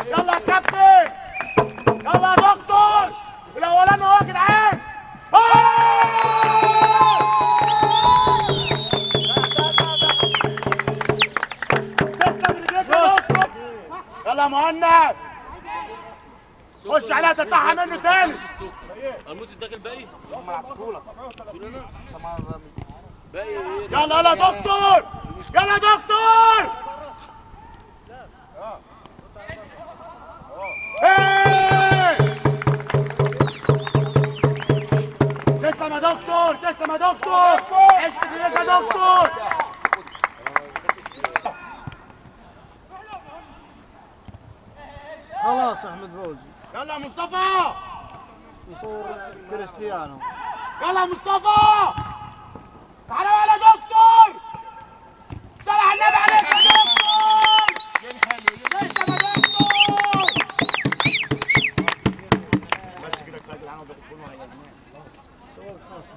يلا يا كابتن، يلا يا دكتور، الاولاني اهو يا جدعان. يلا يا مهند، خش عليها تفتحها منه تاني. الموت اداك الباقي؟ هم لعبتهولك. باقي ايه؟ يلا يلا يا دكتور، يلا يا دكتور. تسلم يا دكتور، تسلم يا دكتور، عشت فيك يا دكتور. خلاص احمد فوزي. يلا يا مصطفى، نصور كريستيانو. يلا يا مصطفى، تعالى يا دكتور، صلح النبي عليك يا دكتور. تسلم يا دكتور. بس كده كفايه يا جدعان، وباقي كله هيجنن. صور خاصة.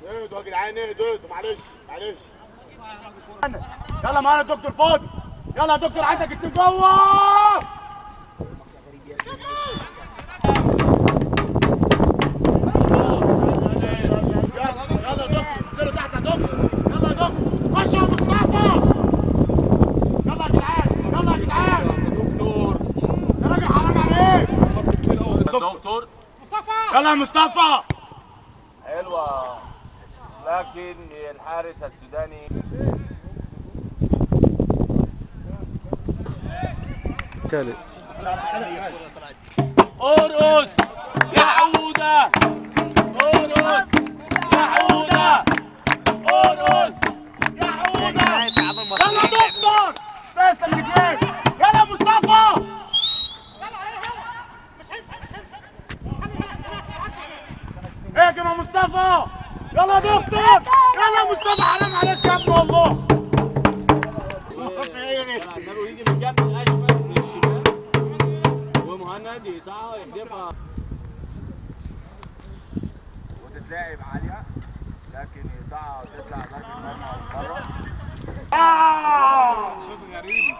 اهدوا يا جدعان، اهدوا، معلش معلش. يلا معانا الدكتور فاضي، يلا يا دكتور، عايزك تكتب جوه. يلا يا دكتور، انزلوا تحت يا دكتور، يلا يا دكتور، خش يا مصطفى. يلا يا جدعان، يلا يا جدعان. دكتور يا راجل حرام عليك. دكتور يلا يا مصطفى. حلوة، لكن الحارس السوداني كالي. ارقص يا عودة، ارقص يا عودة، ارقص يا عودة. يلا يا دكتور، بس الرجلين. يلا يا مصطفى. اهجم يا مصطفى. يلا يا دكتور، يلا يا مصطفى، حرام عليك يا ابني والله. يجي من الجنب الاشمل من الشمال، ومهند يقطعها يحدفها وتتلعب عالية، لكن يقطعها وتطلع ضربة مرمى بره. آه. صوت غريب.